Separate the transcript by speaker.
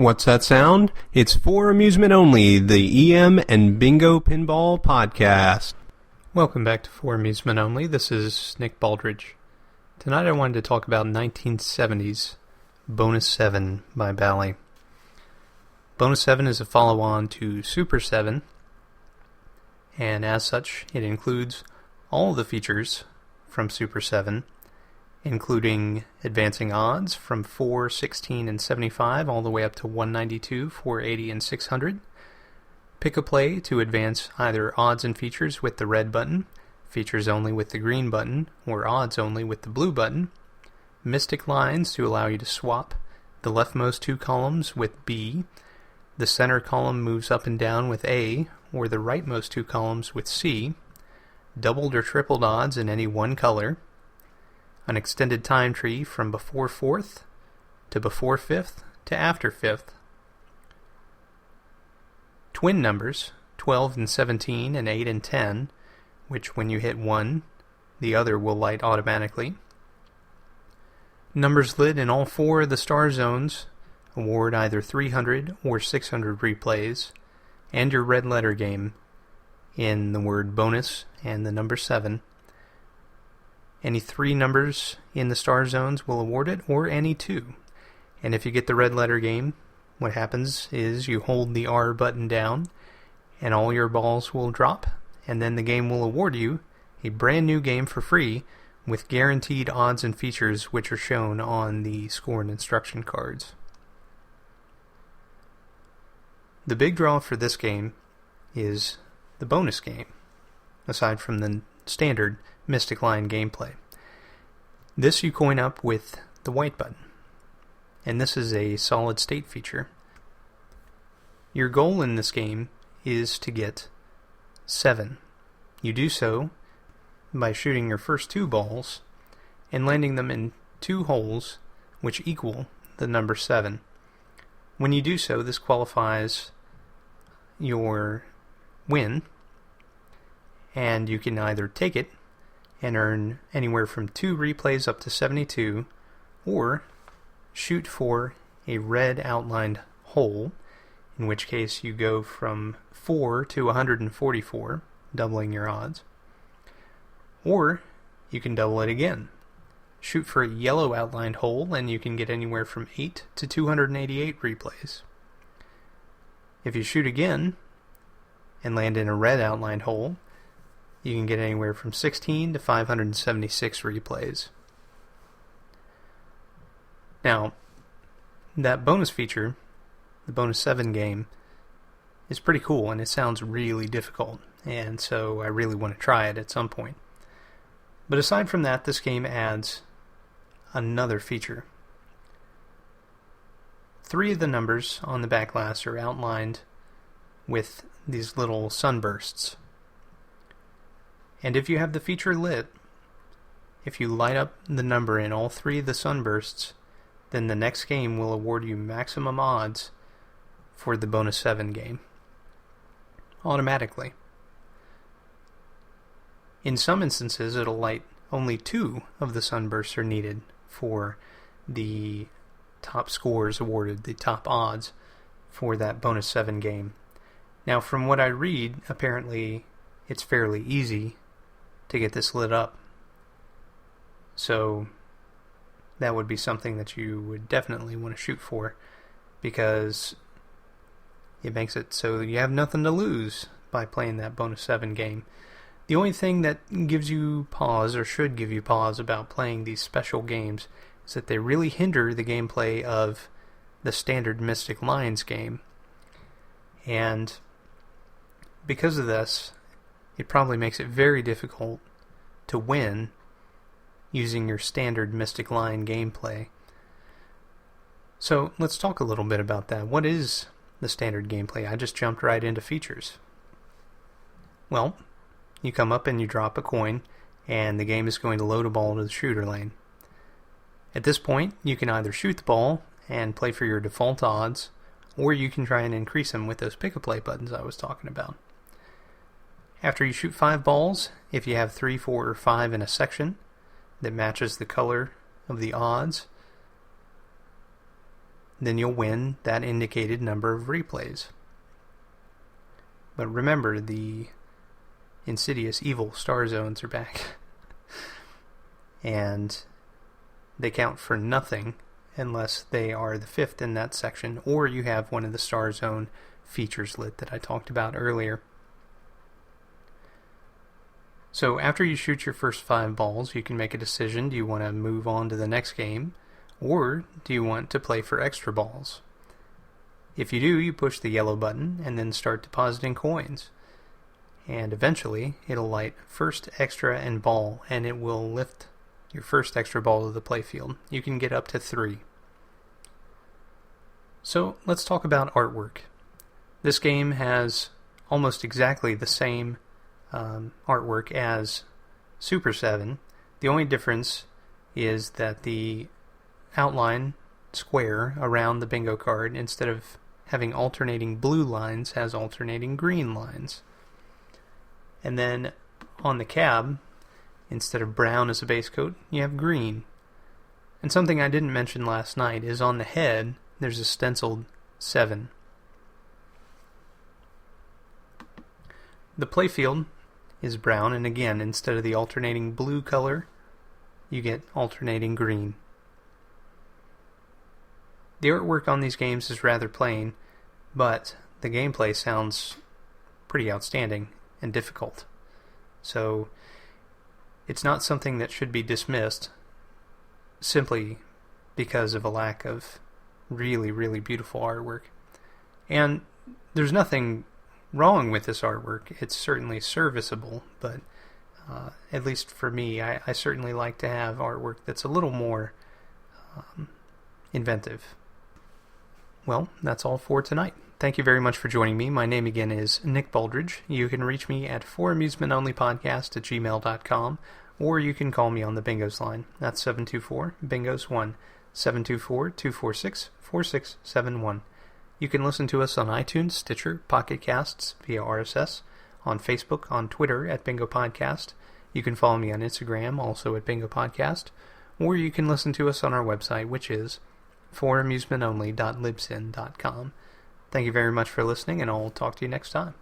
Speaker 1: What's that sound? It's for amusement only, the EM and Bingo Pinball Podcast.
Speaker 2: Welcome back to For Amusement Only. This is Nick Baldridge. Tonight I wanted to talk about 1970's Bonus-7 by Bally. Bonus-7 is a follow-on to Super 7, and as such, it includes all the features from Super 7, including advancing odds from 4, 16, and 75 all the way up to 192, 480, and 600. Pick a play to advance either odds and features with the red button, features only with the green button, or odds only with the blue button. Mystic lines to allow you to swap the leftmost two columns with B. The center column moves up and down with A, or the rightmost two columns with C. Doubled or tripled odds in any one color. An extended time tree from before 4th to before 5th to after 5th. Twin numbers, 12 and 17 and 8 and 10, which when you hit one, the other will light automatically. Numbers lit in all four of the star zones award either 300 or 600 replays, and your red letter game in the word bonus and the number 7. Any 3 numbers in the star zones will award it, or any 2. And if you get the red letter game, what happens is you hold the R button down, and all your balls will drop, and then the game will award you a brand new game for free with guaranteed odds and features which are shown on the score and instruction cards. The big draw for this game is the bonus game, aside from the standard Mystic Line gameplay. This you coin up with the white button, and this is a solid state feature. Your goal in this game is to get 7. You do so by shooting your first 2 balls and landing them in 2 holes which equal the number 7. When you do so, this qualifies your win, and you can either take it and earn anywhere from 2 replays up to 72, or shoot for a red outlined hole, in which case you go from 4 to 144, doubling your odds. Or you can double it again. Shoot for a yellow outlined hole, and you can get anywhere from 8 to 288 replays. If you shoot again and land in a red outlined hole, you can get anywhere from 16 to 576 replays. Now, that bonus feature, the Bonus-7 game, is pretty cool, and it sounds really difficult, and so I really want to try it at some point. But aside from that, this game adds another feature. 3 of the numbers on the Backglass are outlined with these little sunbursts. And if you have the feature lit, if you light up the number in all 3 of the sunbursts, then the next game will award you maximum odds for the Bonus-7 game, automatically. In some instances, it'll light only 2 of the sunbursts are needed for the top scores awarded, the top odds for that Bonus-7 game. Now, from what I read, apparently it's fairly easy to get this lit up. So that would be something that you would definitely want to shoot for, because it makes it so you have nothing to lose by playing that Bonus-7 game. The only thing that gives you pause, or should give you pause, about playing these special games is that they really hinder the gameplay of the standard Mystic Lines game. And because of this, it probably makes it very difficult to win using your standard Mystic Line gameplay. So let's talk a little bit about that. What is the standard gameplay? I just jumped right into features. Well, you come up and you drop a coin, and the game is going to load a ball to the shooter lane. At this point, you can either shoot the ball and play for your default odds, or you can try and increase them with those pick-a-play buttons I was talking about. After you shoot 5 balls, if you have 3, 4, or 5 in a section that matches the color of the odds, then you'll win that indicated number of replays. But remember, the insidious evil star zones are back. And they count for nothing unless they are the fifth in that section, or you have one of the star zone features lit that I talked about earlier. So after you shoot your first 5 balls, you can make a decision. Do you want to move on to the next game, or do you want to play for extra balls? If you do, you push the yellow button and then start depositing coins. And eventually, it'll light first, extra, and ball, and it will lift your first extra ball to the playfield. You can get up to 3. So let's talk about artwork. This game has almost exactly the same artwork as Super 7. The only difference is that the outline square around the bingo card, instead of having alternating blue lines, has alternating green lines. And then on the cab, instead of brown as a base coat, you have green. And something I didn't mention last night is on the head, there's a stenciled 7. The playfield is brown, and again, instead of the alternating blue color, you get alternating green. The artwork on these games is rather plain, but the gameplay sounds pretty outstanding and difficult. So it's not something that should be dismissed simply because of a lack of really, really beautiful artwork. And there's nothing wrong with this artwork. It's certainly serviceable, but at least for me, I certainly like to have artwork that's a little more inventive. Well, that's all for tonight. Thank you very much for joining me. My name again is Nick Baldridge. You can reach me at foramusementonlypodcast@gmail.com, or you can call me on the Bingos line. That's 724-BINGOS1, 724-246-4671. You can listen to us on iTunes, Stitcher, Pocket Casts via RSS, on Facebook, on Twitter at Bingo Podcast. You can follow me on Instagram, also at Bingo Podcast, or you can listen to us on our website, which is foramusementonly.libsyn.com. Thank you very much for listening, and I'll talk to you next time.